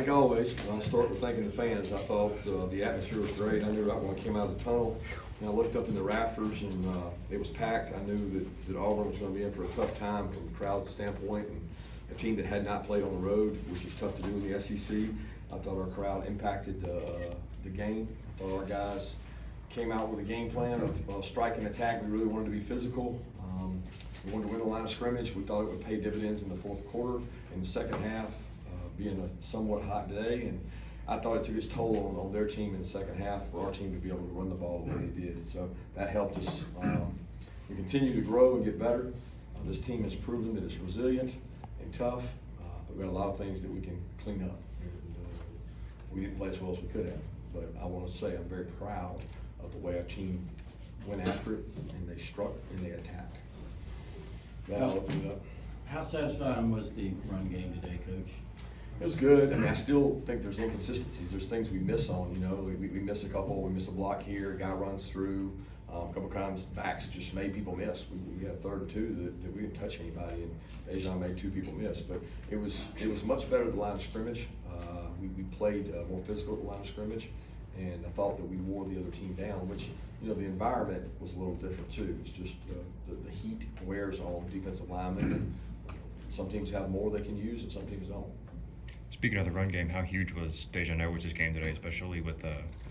Like always, I'll start with thanking the fans. I thought the atmosphere was great. I knew right when I came out of the tunnel, and I looked up in the rafters, and it was packed. I knew that Auburn was going to be in for a tough time from a crowd standpoint, and a team that had not played on the road, which is tough to do in the SEC. I thought our crowd impacted the game. I thought our guys came out with a game plan of strike and attack. We really wanted to be physical. We wanted to win the line of scrimmage. We thought it would pay dividends in the fourth quarter. In the second half, being a somewhat hot day, and I thought it took its toll on their team in the second half for our team to be able to run the ball the way they did. So that helped us. We continue to grow and get better. This team has proven that it's resilient and tough, but we got a lot of things that we can clean up. And, we didn't play as well as we could have, but I want to say I'm very proud of the way our team went after it, and they struck and they attacked. That'll open it up. How satisfying was the run game today, Coach? It was good. I mean, I still think there's inconsistencies. There's things we miss on, you know. We miss a couple. We miss a block here. A guy runs through. A couple times backs just made people miss. We had a third and two that we didn't touch anybody, and Dejan made two people miss. But it was much better at the line of scrimmage. We played more physical at the line of scrimmage, and I thought that we wore the other team down, which, you know, the environment was a little different too. It's just the heat wears on defensive linemen. And some teams have more they can use, and some teams don't. Speaking of the run game, how huge was Dejan Nowitz's game today, especially with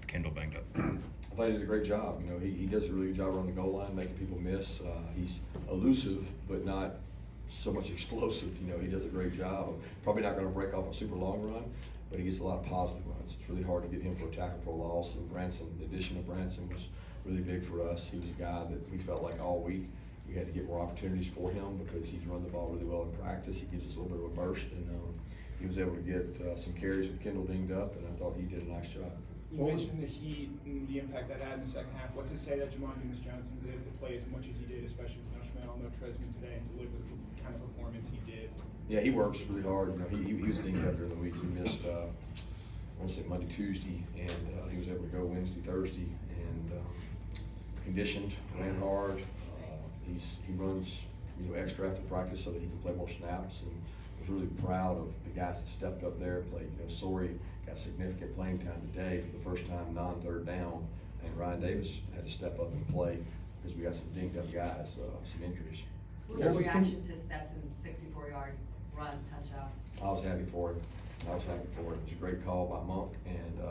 Kendall banged up? I thought he did a great job. You know, he does a really good job around the goal line, making people miss. He's elusive, but not so much explosive. You know, he does a great job. Probably not going to break off a super long run, but he gets a lot of positive runs. It's really hard to get him for a tackle for a loss. And Branson, the addition of Branson was really big for us. He was a guy that we felt like all week we had to get more opportunities for him because he's run the ball really well in practice. He gives us a little bit of a burst, and he was able to get some carries with Kendall dinged up, and I thought he did a nice job. You mentioned the heat and the impact that had in the second half. What's it say that Jamon Dumas-Johnson was able to play as much as he did, especially with no Schmel, no Tresman today, and deliver the kind of performance he did? Yeah, he works really hard. You know, he was dinged up during the week. He missed, I want to say Monday, Tuesday, and he was able to go Wednesday, Thursday, and conditioned, ran hard. He runs, you know, extra after practice so that he can play more snaps, and was really proud of the guys that stepped up there and played. You know, Sori got significant playing time today for the first time, non-third down, and Ryan Davis had to step up and play because we got some dinged up guys, some injuries. What was your reaction to Stetson's 64-yard run touchdown? I was happy for it. It was a great call by Monk, and it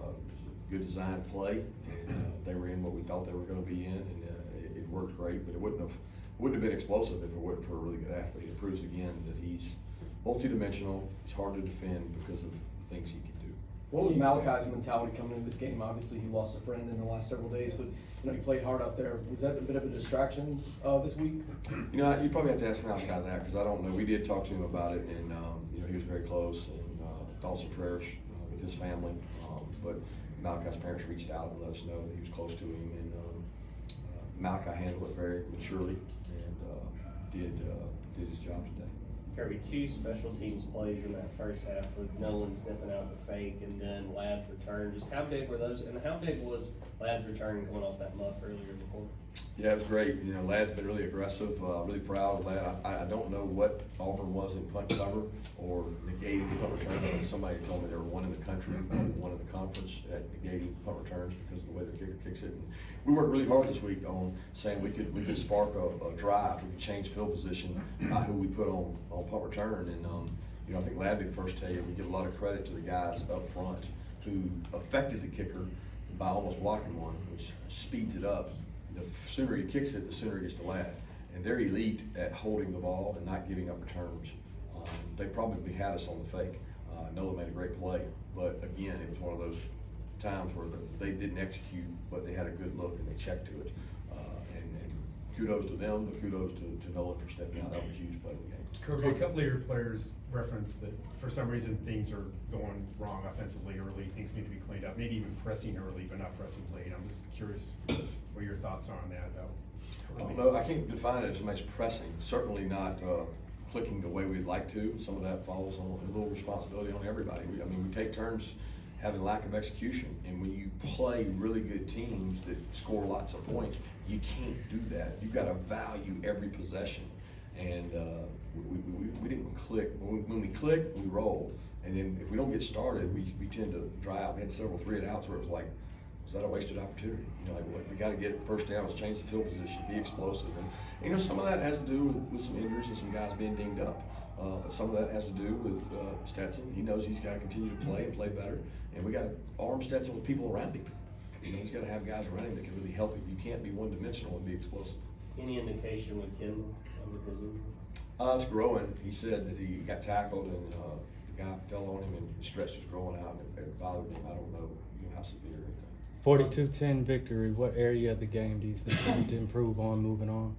was a good designed play, and they were in what we thought they were going to be in, and it worked great. But it wouldn't have been explosive if it wasn't for a really good athlete. It proves again that he's multidimensional. He's hard to defend because of the things he can do. What was Malachi's mentality coming into this game? Obviously, he lost a friend in the last several days, but you know he played hard out there. Was that a bit of a distraction this week? You know, you probably have to ask Malachi that because I don't know. We did talk to him about it, and you know, he was very close, and thoughts and prayers with his family. But Malachi's parents reached out and let us know that he was close to him, and Malachi handled it very maturely and did his job today. Kirby, two special teams plays in that first half with Nolan sniffing out the fake and then Ladd's return. Just how big were those, and how big was Ladd's return coming off that muff earlier in the quarter? Yeah, it was great. You know, Ladd's been really aggressive, really proud of Ladd. I don't know what Auburn was in punt cover or negating punt returns. Somebody told me they were one in the country, one in the conference at negating punt returns because of the way their kicker kicks it. And we worked really hard this week on saying we could spark a drive. We could change field position by who we put on punt return. And you know, I think Ladd be the first to tell you we give a lot of credit to the guys up front who affected the kicker by almost blocking one, which speeds it up. The sooner he kicks it, the sooner he gets to Ladd. And they're elite at holding the ball and not giving up returns. They probably had us on the fake. Nolan made a great play, but again, it was one of those times where they didn't execute, but they had a good look and they checked to it. And kudos to them, but kudos to Nolan for stepping out. That was a huge play in the game. Kirby, a couple of your players referenced that for some reason things are going wrong offensively early, things need to be cleaned up, maybe even pressing early but not pressing late. I'm just curious what your thoughts are on that. I don't know, I can't define it as much pressing, certainly not clicking the way we'd like to. Some of that falls on a little responsibility on everybody. I mean, we take turns having lack of execution, and when you play really good teams that score lots of points, you can't do that. You've got to value every possession. And we didn't click. When we click, we roll. And then if we don't get started, we tend to dry out. We had several 3-and-outs where it was like, is that a wasted opportunity? You know, like we got to get first downs, change the field position, be explosive. And you know, some of that has to do with some injuries and some guys being dinged up. Some of that has to do with Stetson. He knows he's got to continue to play and play better. And we got to arm Stetson with people around him. You know, he's got to have guys around him that can really help him. You can't be one-dimensional and be explosive. Any indication with Kendall with his injury? It's growing. He said that he got tackled and the guy fell on him and stretched his growing out and it bothered him. I don't know, how severe or anything. 42-10 victory. What area of the game do you think you need to improve on moving on?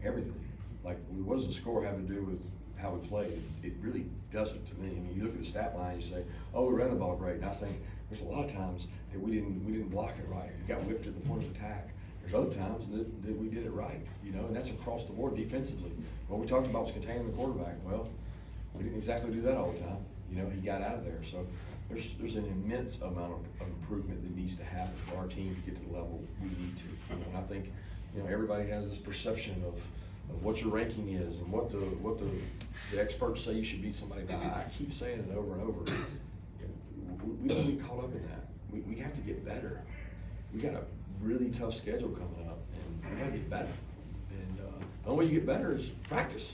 Everything. Like, what does the score have to do with how we played? It really doesn't to me. I mean, you look at the stat line, you say, oh, we ran the ball great. And I think there's a lot of times that we didn't block it right. We got whipped at the point of attack. There's other times that we did it right, you know, and that's across the board defensively. What we talked about was containing the quarterback. Well, we didn't exactly do that all the time. You know, he got out of there. So there's an immense amount of improvement that needs to happen for our team to get to the level we need to. You know, and I think, you know, everybody has this perception of what your ranking is and what the experts say you should beat somebody by. I keep saying it over and over. We don't get caught up in that. We have to get better. We got a really tough schedule coming up, and we gotta get better. And the only way you get better is practice.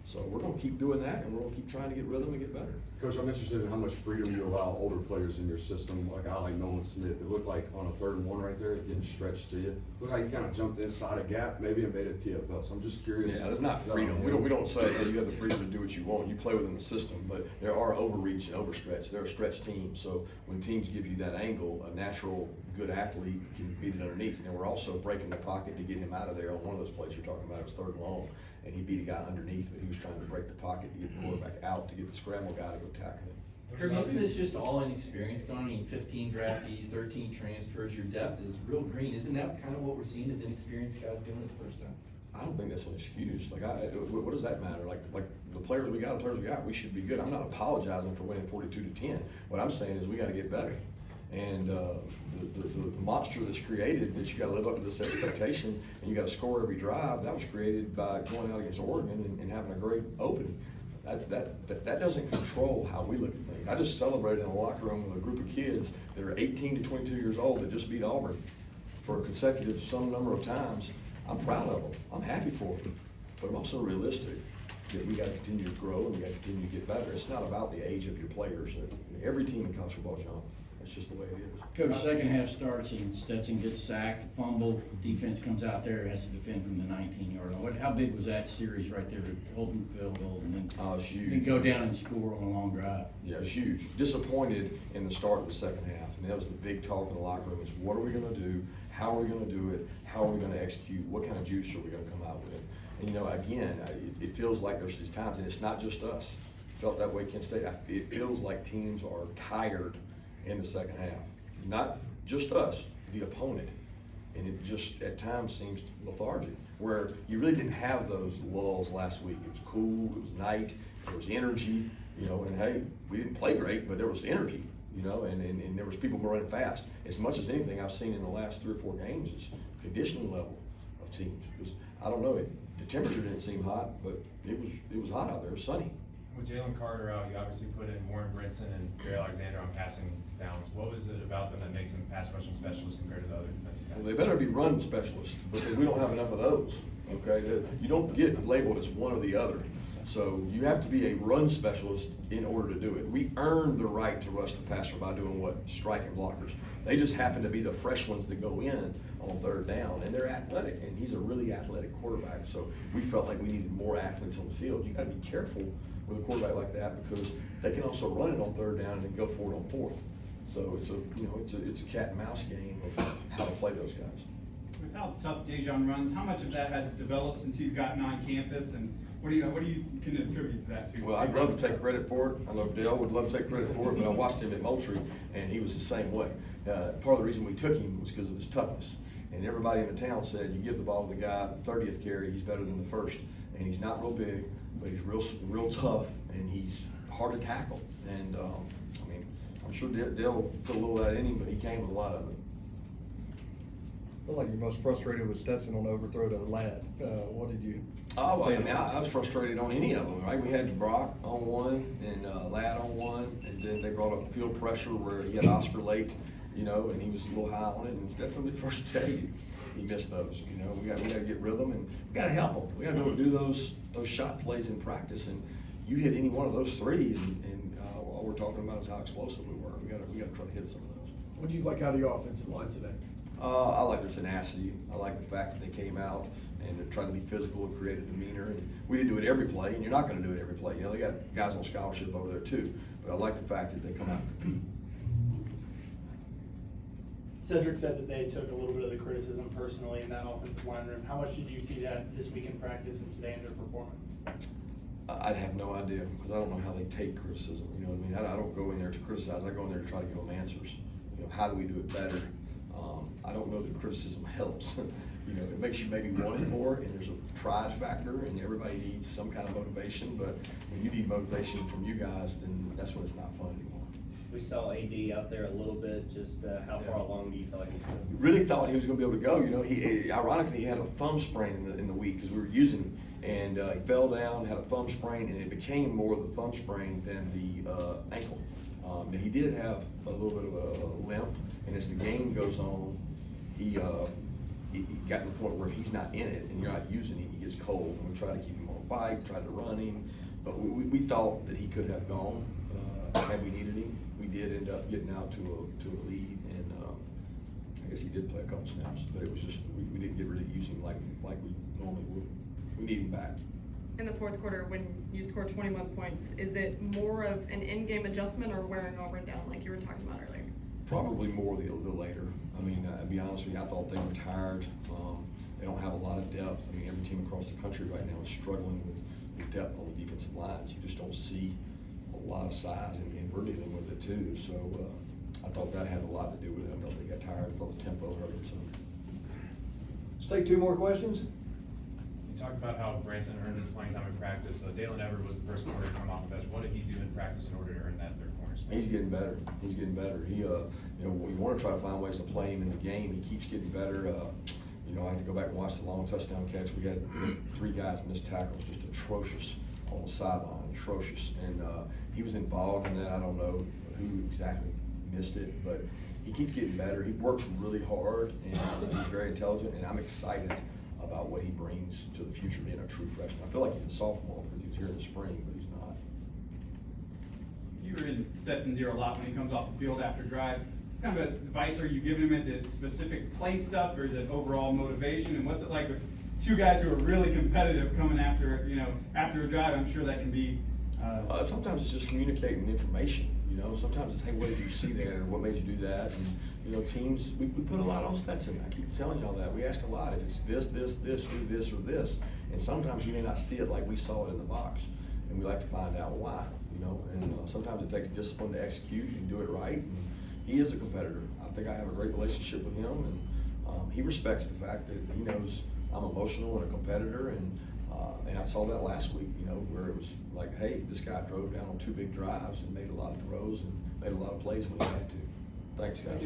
So we're gonna keep doing that, and we're gonna keep trying to get rhythm and get better. Coach, I'm interested in how much freedom you allow older players in your system, like a guy like Nolan Smith. It looked like on a 3rd and 1 right there, getting stretched to you. It looked like he kind of jumped inside a gap, maybe and made a TFL. So I'm just curious. Yeah, that's not freedom. We don't say, hey, you have the freedom to do what you want. You play within the system, but there are overreach and overstretch. They're a stretch team. So when teams give you that angle, a natural good athlete can beat it underneath. And we're also breaking the pocket to get him out of there on one of those plays you're talking about. It was 3rd and long, and he beat a guy underneath, but he was trying to break the pocket to get the quarterback out, to get the scramble guy to go tackle him. Kirby, isn't this just all inexperienced on? I mean, 15 draftees, 13 transfers, your depth is real green. Isn't that kind of what we're seeing as inexperienced guys doing it the first time? I don't think that's an excuse. Like, what does that matter? Like the players we got, we should be good. I'm not apologizing for winning 42-10. What I'm saying is we got to get better. And the monster that's created, that you got to live up to this expectation, and you got to score every drive, that was created by going out against Oregon and having a great opening. That doesn't control how we look at things. I just celebrated in a locker room with a group of kids that are 18 to 22 years old that just beat Auburn for a consecutive some number of times. I'm proud of them. I'm happy for them. But I'm also realistic that we got to continue to grow and we got to continue to get better. It's not about the age of your players. Every team in college football is young. That's just the way it is. Coach, second half starts and Stetson gets sacked, fumble, defense comes out there, has to defend from the 19-yard line. How big was that series right there, holding the field goal, and then It's huge. then go down and score on a long drive? Yeah, it's huge. Disappointed in the start of the second half, and that was the big talk in the locker room. Is what are we going to do? How are we going to do it? How are we going to execute? What kind of juice are we going to come out with? And you know, again, it feels like there's these times, and it's not just us. Felt that way Kent State. It feels like teams are tired in the second half. Not just us, the opponent. And it just at times seems lethargic, where you really didn't have those lulls last week. It was cool, it was night, there was energy, you know, and hey, we didn't play great, but there was energy, you know, and there was people running fast. As much as anything I've seen in the last 3 or 4 games is conditioning level of teams. Because I don't know, the temperature didn't seem hot, but it was hot out there, it was sunny. With Jalen Carter out, you obviously put in Warren Brinson and Gary Alexander on passing downs. What was it about them that makes them pass rushing specialists compared to the other defensive Well, tackles? they better be run specialists, because we don't have enough of those, okay? You don't get labeled as one or the other. So you have to be a run specialist in order to do it. We earned the right to rush the passer by doing what? Striking blockers. They just happen to be the fresh ones that go in on 3rd down, and they're athletic, and he's a really athletic quarterback. So we felt like we needed more athletes on the field. You gotta be careful with a quarterback like that, because they can also run it on 3rd down and then go for it on 4th. So it's a cat and mouse game of how to play those guys. With how tough Dejon runs, how much of that has developed since he's gotten on campus, and what do you can attribute to that to? Well, I'd love to take credit for it. I know Dale would love to take credit for it, but I watched him at Moultrie, and he was the same way. Part of the reason we took him was because of his toughness. And everybody in the town said, you give the ball to the guy, 30th carry, he's better than the first. And he's not real big, but he's real tough, and he's hard to tackle. And I mean, I'm sure Dale put a little of that in him, but he came with a lot of it. Looked like you're most frustrated with Stetson on the overthrow to Ladd. What did you? Oh, say I mean, to that? I was frustrated on any of them, right? We had Brock on one and Ladd on one, and then they brought up field pressure where he had Oscar late, and he was a little high on it, and that's on the first day. He missed those, we gotta get rhythm, and we gotta help him. We gotta be able to do those shot plays in practice, and you hit any one of those three, and all we're talking about is how explosive we were. We gotta try to hit some of those. What do you like out of your offensive line today? I like their tenacity. I like the fact that they came out and they're trying to be physical and create a demeanor. And we didn't do it every play, and you're not going to do it every play. They got guys on scholarship over there too. But I like the fact that they come out and compete. Cedric said that they took a little bit of the criticism personally in that offensive line room. How much did you see that this week in practice and today in their performance? I'd have no idea because I don't know how they take criticism. You know what I mean? I don't go in there to criticize. I go in there to try to give them answers. How do we do it better? I don't know that criticism helps. It makes you maybe want it more, and there's a pride factor, and everybody needs some kind of motivation. But when you need motivation from you guys, then that's when it's not fun anymore. We saw AD out there a little bit, just how far along do you feel like he's going? Really thought he was going to be able to go. He ironically he had a thumb sprain in the week because we were using him, and he fell down, had a thumb sprain, and it became more of the thumb sprain than the ankle. Now he did have a little bit of a limp, and as the game goes on, he got to the point where he's not in it, and you're not using him. He gets cold, and we try to keep him on a bike, tried to run him, but we thought that he could have gone had we needed him. We did end up getting out to a lead, and I guess he did play a couple snaps, but it was just we didn't get really use him like we normally would. We need him back. In the fourth quarter, when you score 21 points, is it more of an in-game adjustment or wearing Auburn down like you were talking about earlier? Probably more the later. I mean, to be honest with you, I thought they were tired. They don't have a lot of depth. I mean, every team across the country right now is struggling with depth on the defensive lines. You just don't see a lot of size, and we're dealing with it too. So I thought that had a lot to do with it. I thought they got tired. I thought the tempo hurt them. So Let's take two more questions. You talked about how Branson earned his playing time in practice. Dalen Everett was the first corner to come off the bench. What did he do in practice in order to earn that third corner spot? he's getting better. He's getting better. We want to try to find ways to play him in the game. He keeps getting better. I have to go back and watch the long touchdown catch. We had three guys missed tackles, just atrocious on the sideline, atrocious. And he was involved in that. I don't know who exactly missed it, but he keeps getting better. He works really hard, and he's very intelligent, and I'm excited about what he brings to the future being a true freshman. I feel like he's a sophomore because he was here in the spring, but he's not. You were in Stetson's ear a lot when he comes off the field after drives. What kind of advice are you giving him? Is it specific play stuff, or is it overall motivation? And what's it like with two guys who are really competitive coming after a drive? I'm sure that can be. Sometimes it's just communicating information. Sometimes it's, hey, what did you see there? What made you do that? And teams, we put a lot on Stetson. I keep telling y'all that. We ask a lot. If it's this, do this, or this. And sometimes you may not see it like we saw it in the box. And we like to find out why. And sometimes it takes discipline to execute and do it right. And he is a competitor. I think I have a great relationship with him, and he respects the fact that he knows I'm emotional and a competitor, and I saw that last week, where it was like, hey, this guy drove down on two big drives and made a lot of throws and made a lot of plays when he had to. Thanks, guys.